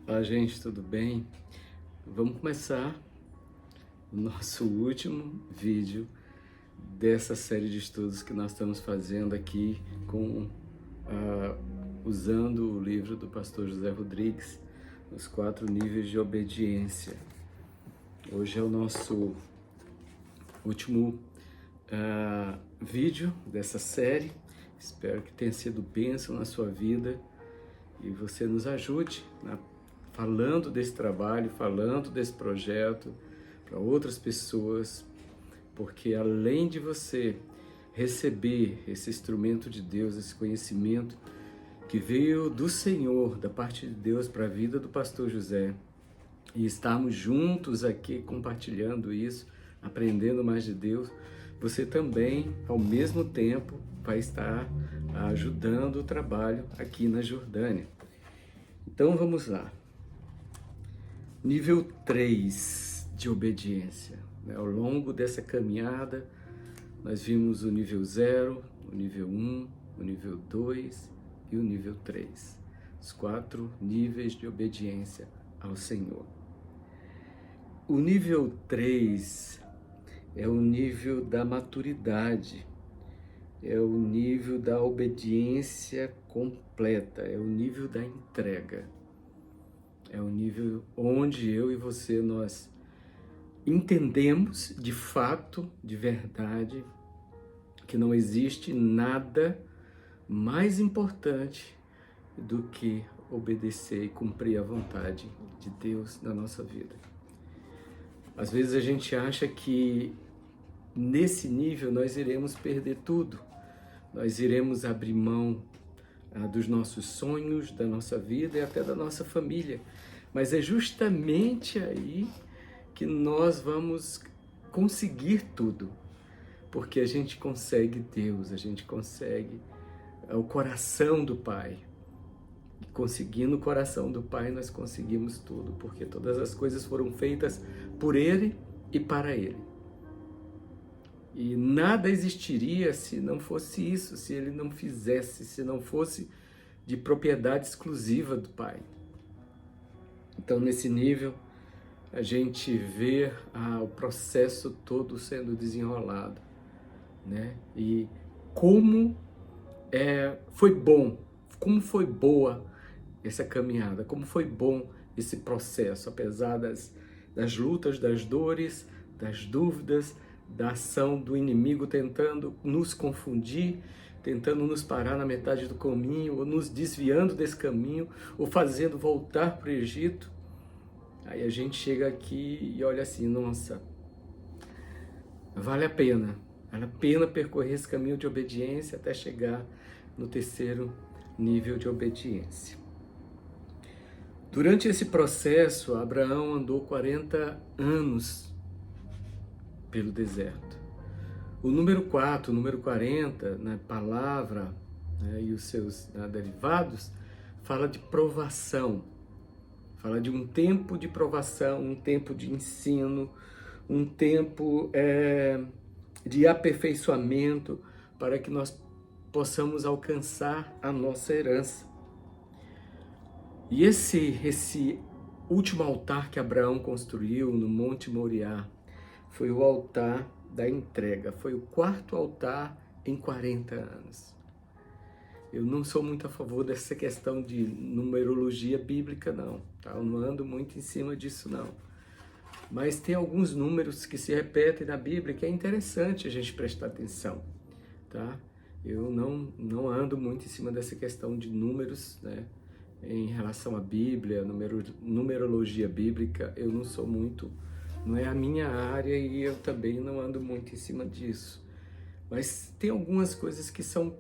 Olá, gente, tudo bem? Vamos começar o nosso último vídeo dessa série de estudos que nós estamos fazendo aqui usando o livro do pastor José Rodrigues, Os 4 Níveis de Obediência. Hoje é o nosso último vídeo dessa série. Espero que tenha sido bênção na sua vida e você nos ajude falando desse trabalho, falando desse projeto para outras pessoas, porque além de você receber esse instrumento de Deus, esse conhecimento que veio do Senhor, da parte de Deus para a vida do pastor José, e estarmos juntos aqui compartilhando isso, aprendendo mais de Deus, você também, ao mesmo tempo, vai estar ajudando o trabalho aqui na Jordânia. Então vamos lá. Nível 3 de obediência. Ao longo dessa caminhada, nós vimos o nível 0, o nível 1, o nível 2 e o nível 3. Os 4 níveis de obediência ao Senhor. O nível 3 é o nível da maturidade, é o nível da obediência completa, é o nível da entrega. É o nível onde eu e você, nós entendemos de fato, de verdade, que não existe nada mais importante do que obedecer e cumprir a vontade de Deus na nossa vida. Às vezes a gente acha que nesse nível nós iremos perder tudo, nós iremos abrir mão dos nossos sonhos, da nossa vida e até da nossa família. Mas é justamente aí que nós vamos conseguir tudo, porque a gente consegue Deus, a gente consegue o coração do Pai. E conseguindo o coração do Pai, nós conseguimos tudo, porque todas as coisas foram feitas por Ele e para Ele. E nada existiria se não fosse isso, se Ele não fizesse, se não fosse de propriedade exclusiva do Pai. Então, nesse nível, a gente vê o processo todo sendo desenrolado, né? E como foi bom, como foi boa essa caminhada, como foi bom esse processo, apesar das lutas, das dores, das dúvidas, da ação do inimigo tentando nos confundir, tentando nos parar na metade do caminho, ou nos desviando desse caminho, ou fazendo voltar para o Egito. Aí a gente chega aqui e olha assim, nossa, vale a pena percorrer esse caminho de obediência até chegar no 3º nível de obediência. Durante esse processo, Abraão andou 40 anos pelo deserto. O número 4, o número 40, na palavra, né, e os seus derivados, fala de provação. Fala de um tempo de provação, um tempo de ensino, um tempo de aperfeiçoamento para que nós possamos alcançar a nossa herança. E esse último altar que Abraão construiu no Monte Moriá foi o altar da entrega, foi o 4º altar em 40 anos. Eu não sou muito a favor dessa questão de numerologia bíblica, não. Tá? Eu não ando muito em cima disso, não. Mas tem alguns números que se repetem na Bíblia que é interessante a gente prestar atenção. Tá? Eu não ando muito em cima dessa questão de números, né? Em relação à Bíblia, numerologia bíblica, eu não sou muito, não é a minha área e eu também não ando muito em cima disso. Mas tem algumas coisas que são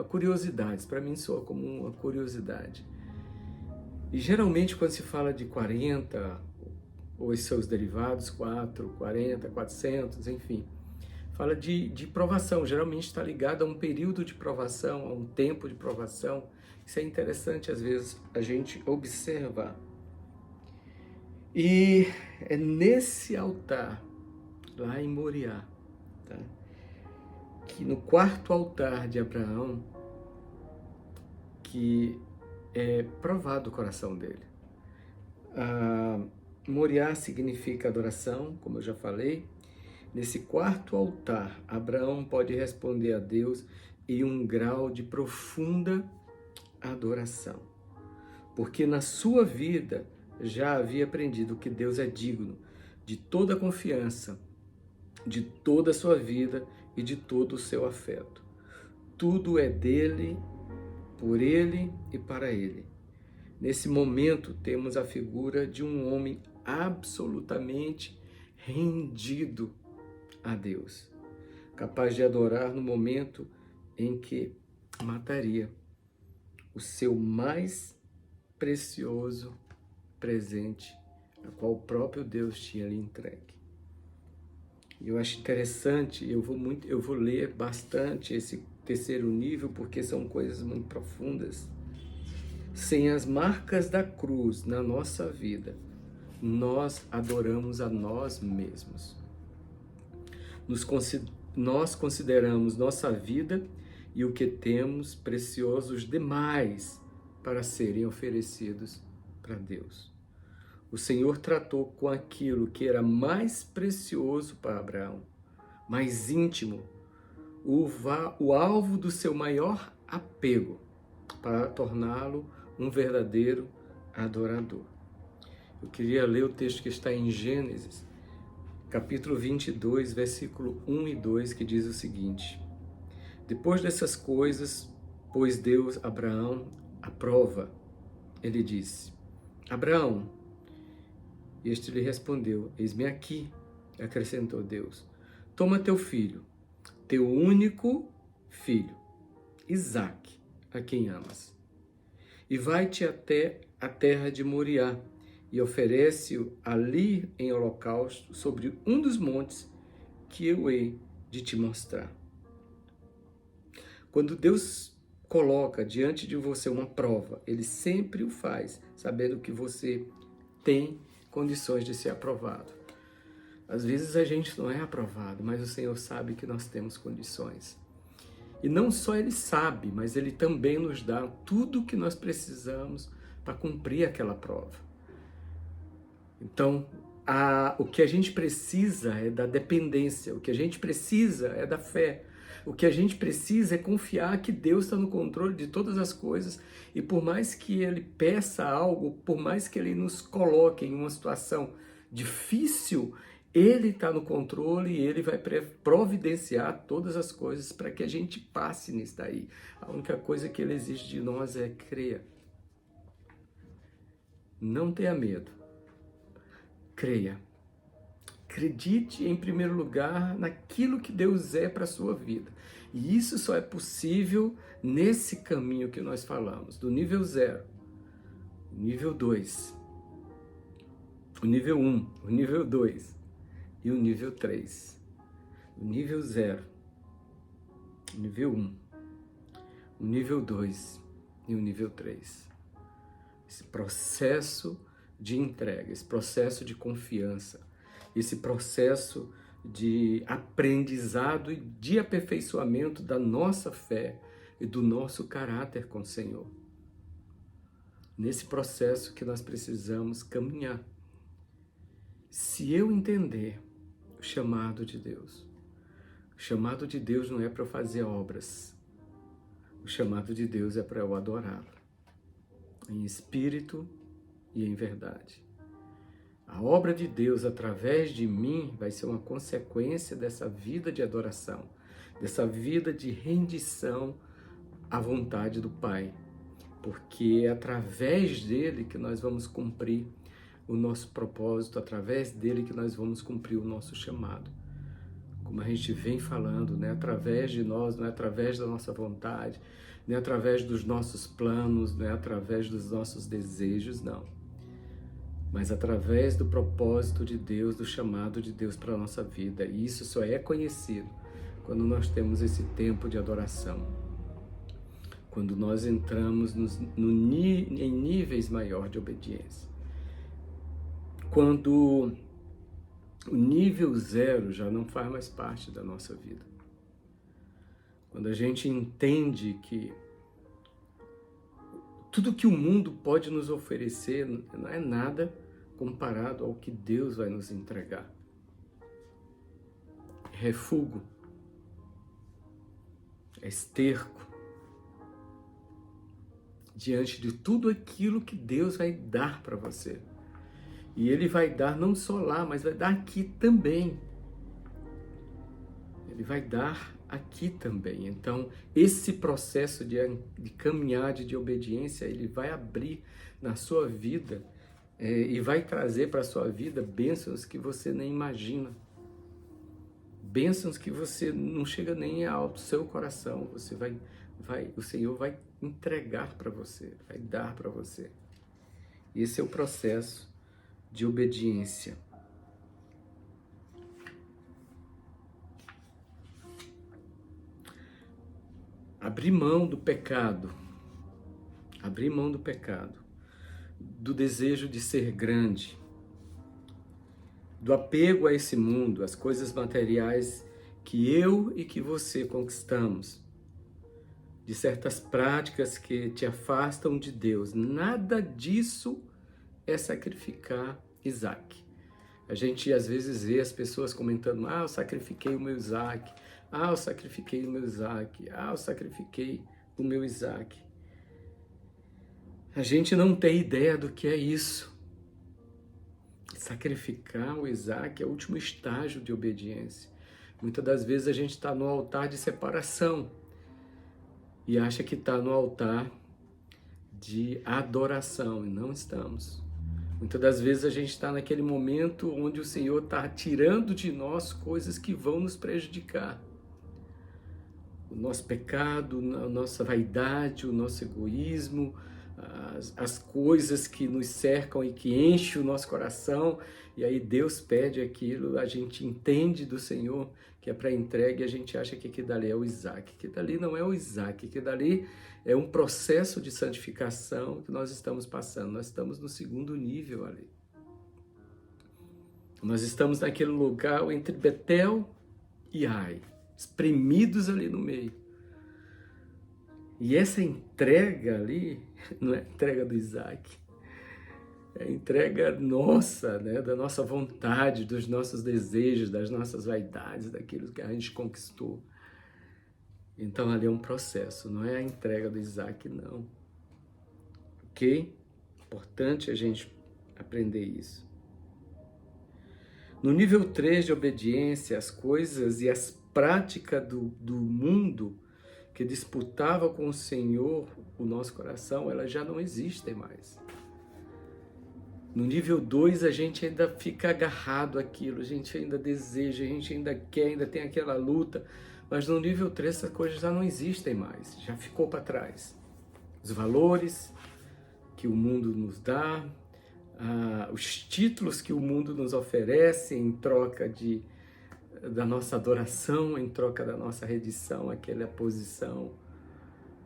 curiosidades, para mim soa como uma curiosidade. E geralmente quando se fala de 40, ou os seus derivados, 4, 40, 400, enfim, fala de provação, geralmente está ligado a um período de provação, a um tempo de provação. Isso é interessante às vezes a gente observar. E é nesse altar, lá em Moriá, tá? Que no 4º altar de Abraão, que é provado o coração dele. Moriá significa adoração, como eu já falei. Nesse quarto altar, Abraão pode responder a Deus em um grau de profunda adoração, porque na sua vida já havia aprendido que Deus é digno de toda a confiança, de toda a sua vida e de todo o seu afeto. Tudo é dele, por ele e para ele. Nesse momento, temos a figura de um homem absolutamente rendido a Deus, capaz de adorar no momento em que mataria o seu mais precioso presente, a qual o próprio Deus tinha lhe entregue. Eu acho interessante, eu vou ler bastante esse terceiro nível, porque são coisas muito profundas. Sem as marcas da cruz na nossa vida, nós adoramos a nós mesmos. Nós consideramos nossa vida e o que temos preciosos demais para serem oferecidos para Deus. O Senhor tratou com aquilo que era mais precioso para Abraão, mais íntimo, o alvo do seu maior apego, para torná-lo um verdadeiro adorador. Eu queria ler o texto que está em Gênesis, capítulo 22, versículo 1 e 2, que diz o seguinte: Depois dessas coisas, pôs Deus Abraão à prova. Ele disse: Abraão, e este lhe respondeu: Eis-me aqui. Acrescentou Deus: Toma teu filho, teu único filho, Isaque, a quem amas, e vai-te até a terra de Moriá, e oferece-o ali em holocausto sobre um dos montes que eu hei de te mostrar. Quando Deus coloca diante de você uma prova, Ele sempre o faz, sabendo que você tem condições de ser aprovado. Às vezes a gente não é aprovado, mas o Senhor sabe que nós temos condições. E não só Ele sabe, mas Ele também nos dá tudo o que nós precisamos para cumprir aquela prova. Então, o que a gente precisa é da dependência, o que a gente precisa é da fé, o que a gente precisa é confiar que Deus está no controle de todas as coisas, e por mais que Ele peça algo, por mais que Ele nos coloque em uma situação difícil, Ele está no controle e Ele vai providenciar todas as coisas para que a gente passe nisso daí. A única coisa que Ele exige de nós é crer. Não tenha medo. Creia. Acredite em primeiro lugar naquilo que Deus é para a sua vida. E isso só é possível nesse caminho que nós falamos, do nível 0, o nível 2, o nível 1, o nível 2 e o nível 3. O nível 0, o nível 1, o nível 2 e o nível 3. Esse processo de entrega, esse processo de confiança, esse processo de aprendizado e de aperfeiçoamento da nossa fé e do nosso caráter com o Senhor. Nesse processo que nós precisamos caminhar. Se eu entender o chamado de Deus, o chamado de Deus não é para eu fazer obras, o chamado de Deus é para eu adorá-lo, em espírito e em verdade. A obra de Deus através de mim vai ser uma consequência dessa vida de adoração, dessa vida de rendição à vontade do Pai, porque é através dele que nós vamos cumprir o nosso propósito, através dele que nós vamos cumprir o nosso chamado. Como a gente vem falando, não é através de nós, não é através da nossa vontade, não é através dos nossos planos, não é através dos nossos desejos, não. Mas através do propósito de Deus, do chamado de Deus para a nossa vida. E isso só é conhecido quando nós temos esse tempo de adoração. Quando nós entramos em níveis maiores de obediência. Quando o nível 0 já não faz mais parte da nossa vida. Quando a gente entende que Tudo que o mundo pode nos oferecer não é nada comparado ao que Deus vai nos entregar. É refúgio, é esterco, diante de tudo aquilo que Deus vai dar para você. E Ele vai dar não só lá, mas vai dar aqui também. Ele vai dar aqui também. Então, esse processo de caminhada, de obediência, ele vai abrir na sua vida e vai trazer para a sua vida bênçãos que você nem imagina. Bênçãos que você não chega nem ao seu coração. Você o Senhor vai entregar para você, vai dar para você. Esse é o processo de obediência. Abrir mão do pecado, do desejo de ser grande, do apego a esse mundo, às coisas materiais que eu e que você conquistamos, de certas práticas que te afastam de Deus. Nada disso é sacrificar Isaac. A gente às vezes vê as pessoas comentando: eu sacrifiquei o meu Isaac, eu sacrifiquei o meu Isaac, eu sacrifiquei o meu Isaac. A gente não tem ideia do que é isso. Sacrificar o Isaac é o último estágio de obediência. Muitas das vezes a gente está no altar de separação e acha que está no altar de adoração, e não estamos. Muitas das vezes a gente está naquele momento onde o Senhor está tirando de nós coisas que vão nos prejudicar. O nosso pecado, a nossa vaidade, o nosso egoísmo, as coisas que nos cercam e que enchem o nosso coração, e aí Deus pede aquilo, a gente entende do Senhor que é para entrega e a gente acha que aquilo dali é o Isaac. Que dali não é o Isaac, que dali é um processo de santificação que nós estamos passando. Nós estamos no segundo nível ali. Nós estamos naquele lugar entre Betel e Ai, espremidos ali no meio. E essa entrega ali não é a entrega do Isaac, é a entrega nossa, né, da nossa vontade, dos nossos desejos, das nossas vaidades, daquilo que a gente conquistou. Então ali é um processo, não é a entrega do Isaac, não. Ok? Importante a gente aprender isso. No nível 3 de obediência, as coisas e as práticas do mundo que disputava com o Senhor o nosso coração, elas já não existem mais. No nível 2, a gente ainda fica agarrado àquilo, a gente ainda deseja, a gente ainda quer, ainda tem aquela luta, mas no nível 3 essas coisas já não existem mais, já ficou para trás. Os valores que o mundo nos dá, os títulos que o mundo nos oferece em troca da nossa adoração, em troca da nossa rendição àquela posição,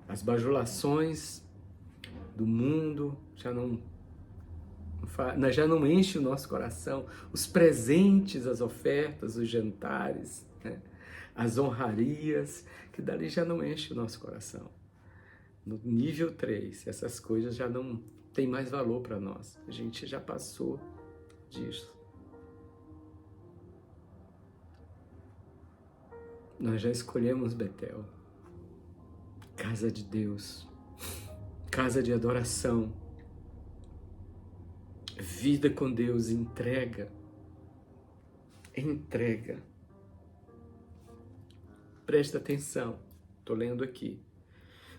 as bajulações do mundo já não enche o nosso coração, os presentes, as ofertas, os jantares, né? As honrarias, que dali já não enche o nosso coração. No nível 3, essas coisas já não têm mais valor para nós, a gente já passou disso. Nós já escolhemos Betel, casa de Deus, casa de adoração, vida com Deus, entrega. Presta atenção, estou lendo aqui.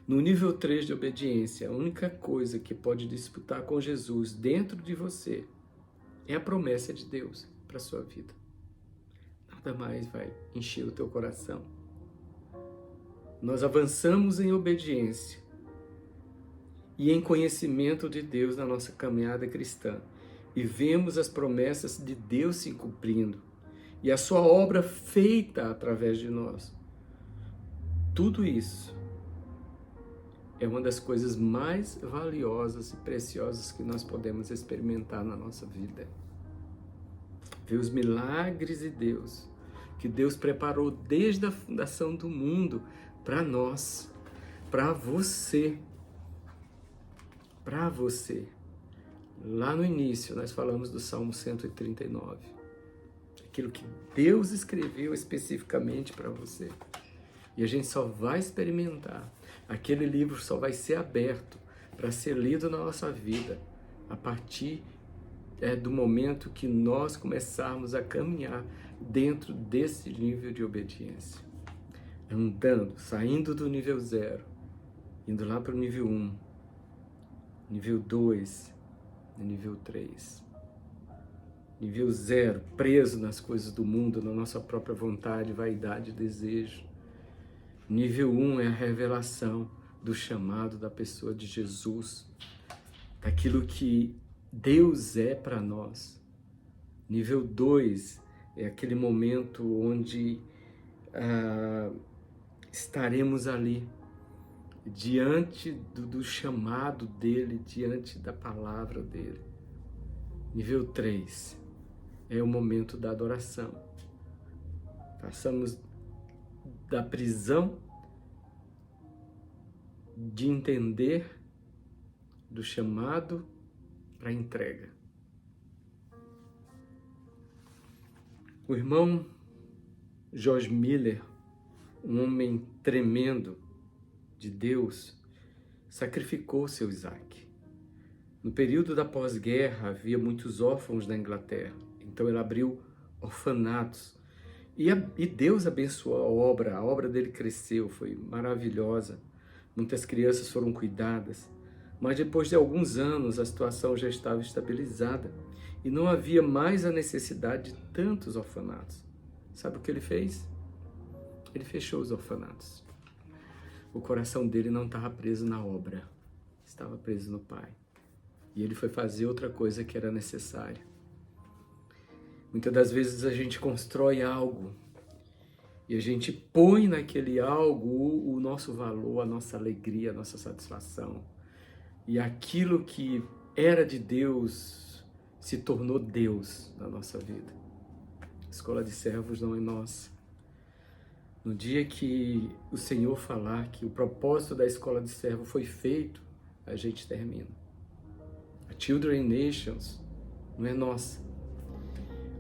No nível 3 de obediência, a única coisa que pode disputar com Jesus dentro de você é a promessa de Deus para a sua vida. Nada mais vai encher o teu coração. Nós avançamos em obediência e em conhecimento de Deus na nossa caminhada cristã e vemos as promessas de Deus se cumprindo e a sua obra feita através de nós. Tudo isso é uma das coisas mais valiosas e preciosas que nós podemos experimentar na nossa vida. Ver os milagres de Deus, que Deus preparou desde a fundação do mundo para nós, para você. para você. Lá no início nós falamos do Salmo 139. Aquilo que Deus escreveu especificamente para você. E a gente só vai experimentar. Aquele livro só vai ser aberto para ser lido na nossa vida a partir do momento que nós começarmos a caminhar dentro desse nível de obediência. Andando, saindo do nível 0, indo lá para o nível 1, nível 2, nível 3. Nível 0, preso nas coisas do mundo, na nossa própria vontade, vaidade e desejo. Nível 1 é a revelação do chamado da pessoa de Jesus, daquilo que Deus é para nós. Nível 2 é aquele momento onde estaremos ali, diante do chamado dele, diante da palavra dele. Nível 3 é o momento da adoração. Passamos da prisão de entender do chamado para a entrega. O irmão George Miller, um homem tremendo de Deus, sacrificou seu Isaac. No período da pós-guerra havia muitos órfãos na Inglaterra, então ele abriu orfanatos. E Deus abençoou a obra dele cresceu, foi maravilhosa. Muitas crianças foram cuidadas, mas depois de alguns anos a situação já estava estabilizada e não havia mais a necessidade de tantos orfanatos. Sabe o que ele fez? Ele fechou os orfanatos. O coração dele não estava preso na obra, estava preso no Pai. E ele foi fazer outra coisa que era necessária. Muitas das vezes a gente constrói algo e a gente põe naquele algo o nosso valor, a nossa alegria, a nossa satisfação. E aquilo que era de Deus se tornou Deus na nossa vida. A escola de servos não é nossa. No dia que o Senhor falar que o propósito da escola de servo foi feito, a gente termina. A Children Nations não é nossa.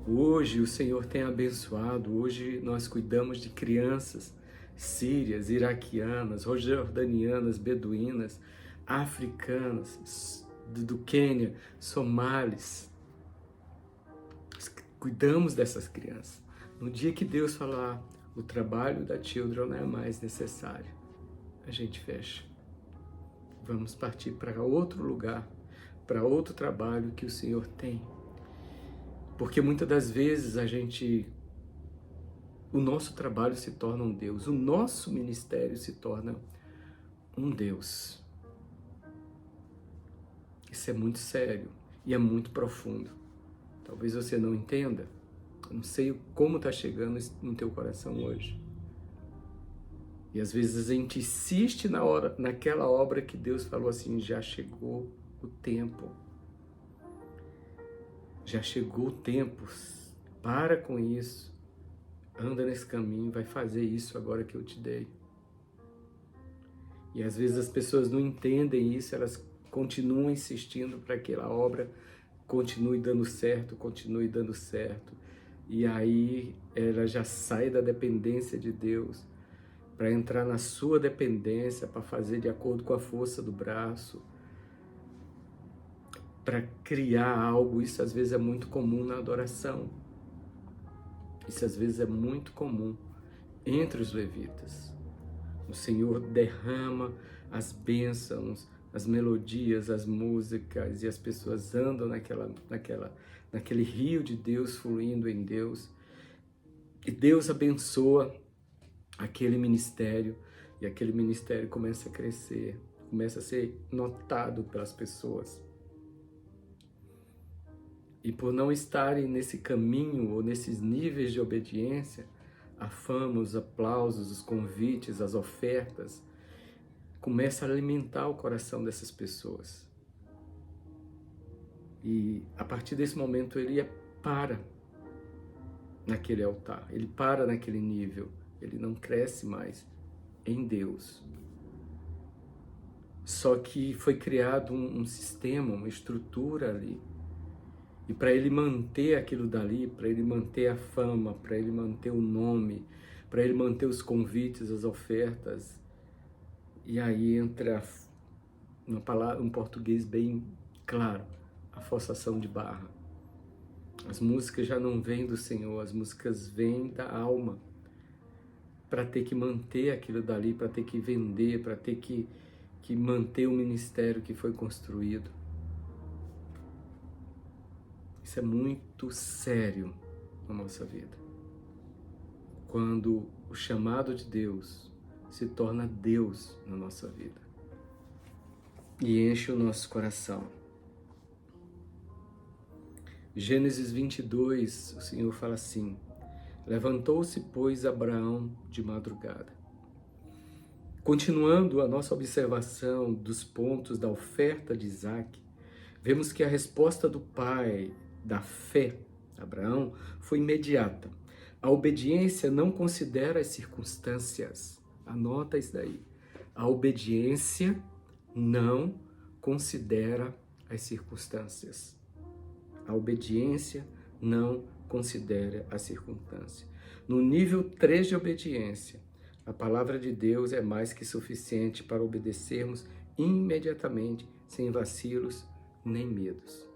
Hoje o Senhor tem abençoado, hoje nós cuidamos de crianças sírias, iraquianas, jordanianas, beduínas, africanas, do Quênia, somalis. Cuidamos dessas crianças. No dia que Deus falar, o trabalho da Children não é mais necessário, a gente fecha. Vamos partir para outro lugar, para outro trabalho que o Senhor tem. Porque muitas das vezes o nosso trabalho se torna um Deus, o nosso ministério se torna um Deus. Isso é muito sério e é muito profundo. Talvez você não entenda, eu não sei como está chegando no teu coração hoje. E às vezes a gente insiste naquela obra que Deus falou assim, já chegou o tempo. Já chegou o tempo, para com isso, anda nesse caminho, vai fazer isso agora que eu te dei. E às vezes as pessoas não entendem isso, elas continuam insistindo para que aquela obra continue dando certo, e aí ela já sai da dependência de Deus para entrar na sua dependência, para fazer de acordo com a força do braço, para criar algo. Isso às vezes é muito comum na adoração. Isso às vezes é muito comum entre os levitas. O Senhor derrama as bênçãos, as melodias, as músicas, e as pessoas andam naquele rio de Deus, fluindo em Deus. E Deus abençoa aquele ministério, e aquele ministério começa a crescer, começa a ser notado pelas pessoas. E por não estarem nesse caminho ou nesses níveis de obediência, a fama, os aplausos, os convites, as ofertas, começa a alimentar o coração dessas pessoas. E a partir desse momento ele para naquele altar, ele para naquele nível, ele não cresce mais em Deus. Só que foi criado um sistema, uma estrutura ali. E para ele manter aquilo dali, para ele manter a fama, para ele manter o nome, para ele manter os convites, as ofertas, e aí entra uma palavra, um português bem claro, a forçação de barra. As músicas já não vêm do Senhor, as músicas vêm da alma, para ter que manter aquilo dali, para ter que vender, para ter que manter o ministério que foi construído. Isso é muito sério na nossa vida. Quando o chamado de Deus se torna Deus na nossa vida e enche o nosso coração. Gênesis 22, o Senhor fala assim: levantou-se, pois, Abraão de madrugada. Continuando a nossa observação dos pontos da oferta de Isaac, vemos que a resposta do pai da fé, Abraão, foi imediata. A obediência não considera as circunstâncias. Anota isso daí. A obediência não considera as circunstâncias. A obediência não considera as circunstâncias. No nível 3 de obediência, a palavra de Deus é mais que suficiente para obedecermos imediatamente, sem vacilos nem medos,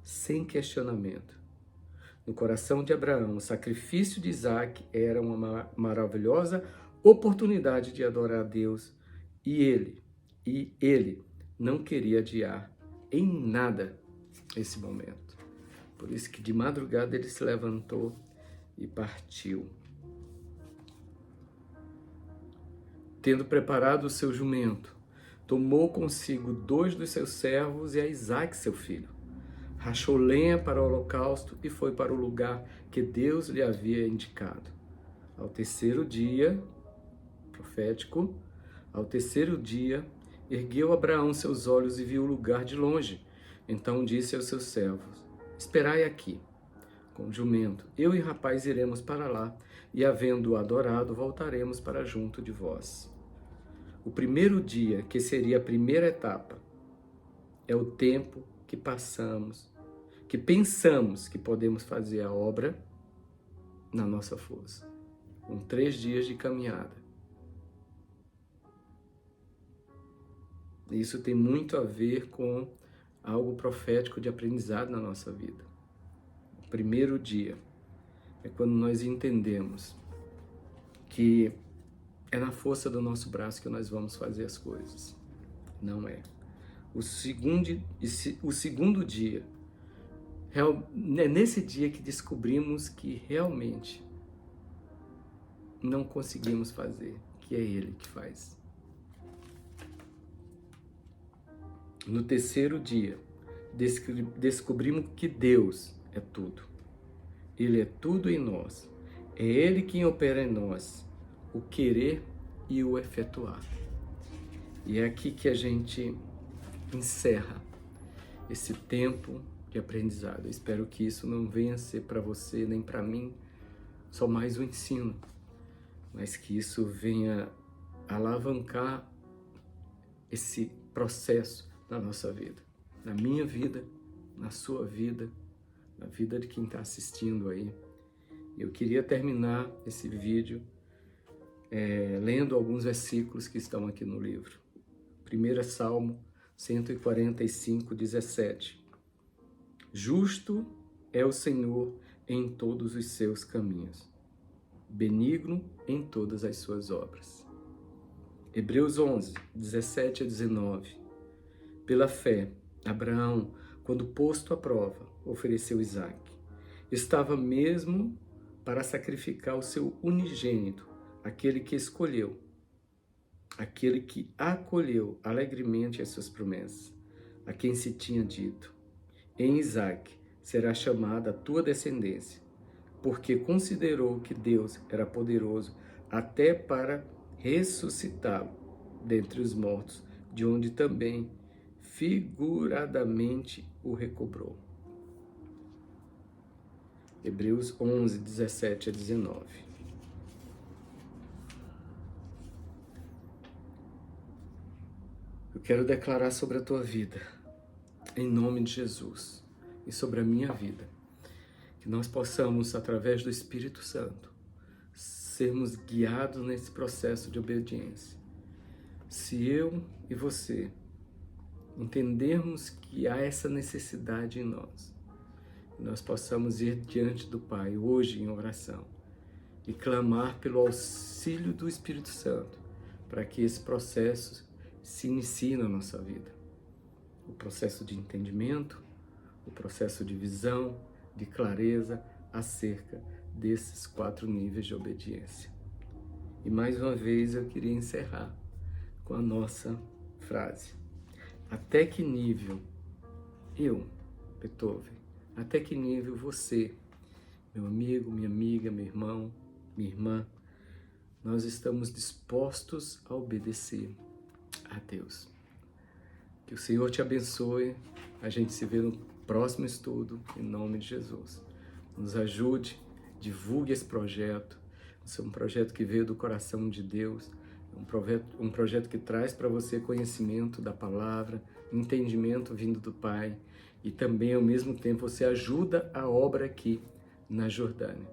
sem questionamento. No coração de Abraão, o sacrifício de Isaac era uma maravilhosa oportunidade de adorar a Deus, e ele não queria adiar em nada esse momento. Por isso que de madrugada ele se levantou e partiu. Tendo preparado o seu jumento, tomou consigo 2 dos seus servos e a Isaque, seu filho. Rachou lenha para o holocausto e foi para o lugar que Deus lhe havia indicado. Ao terceiro dia, profético, ao terceiro dia, ergueu Abraão seus olhos e viu o lugar de longe. Então disse aos seus servos: esperai aqui, com o jumento. Eu e o rapaz iremos para lá, e havendo-o adorado, voltaremos para junto de vós. O primeiro dia, que seria a primeira etapa, é o tempo que passamos, que pensamos que podemos fazer a obra na nossa força. Com 3 dias de caminhada. Isso tem muito a ver com algo profético de aprendizado na nossa vida. O primeiro dia é quando nós entendemos que é na força do nosso braço que nós vamos fazer as coisas. Não é. O segundo dia, é nesse dia que descobrimos que realmente não conseguimos fazer, que é Ele que faz. No terceiro dia, descobrimos que Deus é tudo. Ele é tudo em nós. É Ele quem opera em nós o querer e o efetuar. E é aqui que a gente encerra esse tempo de aprendizado. Eu espero que isso não venha a ser para você nem para mim só mais um ensino, mas que isso venha alavancar esse processo na nossa vida, na minha vida, na sua vida, na vida de quem está assistindo aí. Eu queria terminar esse vídeo lendo alguns versículos que estão aqui no livro. 1 Salmo 145, 17. Justo é o Senhor em todos os seus caminhos, benigno em todas as suas obras. Hebreus 11, 17 a 19. Pela fé, Abraão, quando posto à prova, ofereceu Isaque. Estava mesmo para sacrificar o seu unigênito, aquele que escolheu, aquele que acolheu alegremente as suas promessas, a quem se tinha dito: em Isaque será chamada a tua descendência, porque considerou que Deus era poderoso até para ressuscitá-lo dentre os mortos, de onde também figuradamente o recobrou. Hebreus 11, 17 a 19. quero declarar sobre a tua vida, em nome de Jesus, e sobre a minha vida, que nós possamos, através do Espírito Santo, sermos guiados nesse processo de obediência. Se eu e você entendermos que há essa necessidade em nós possamos ir diante do Pai hoje em oração e clamar pelo auxílio do Espírito Santo para que esse processo se inicie na nossa vida. O processo de entendimento, o processo de visão, de clareza acerca desses 4 níveis de obediência. E mais uma vez eu queria encerrar com a nossa frase. Até que nível eu, Beethoven, até que nível você, meu amigo, minha amiga, meu irmão, minha irmã, nós estamos dispostos a obedecer a Deus. Que o Senhor te abençoe. A gente se vê no próximo estudo, em nome de Jesus. Nos ajude, divulgue esse projeto. Esse é um projeto que veio do coração de Deus, um projeto que traz para você conhecimento da palavra, entendimento vindo do Pai, e também, ao mesmo tempo, você ajuda a obra aqui na Jordânia.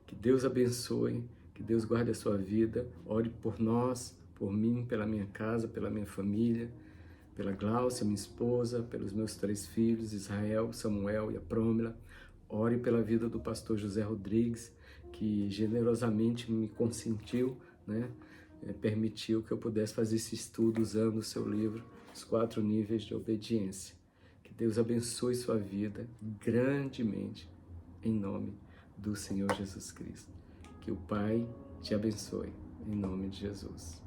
Que Deus abençoe, que Deus guarde a sua vida. Ore por nós, por mim, pela minha casa, pela minha família, pela Gláucia, minha esposa, pelos meus 3 filhos, Israel, Samuel e a Prômila. Ore pela vida do pastor José Rodrigues, que generosamente me consentiu, permitiu que eu pudesse fazer esse estudo usando o seu livro, Os 4 Níveis de Obediência. Que Deus abençoe sua vida grandemente, em nome do Senhor Jesus Cristo. Que o Pai te abençoe, em nome de Jesus.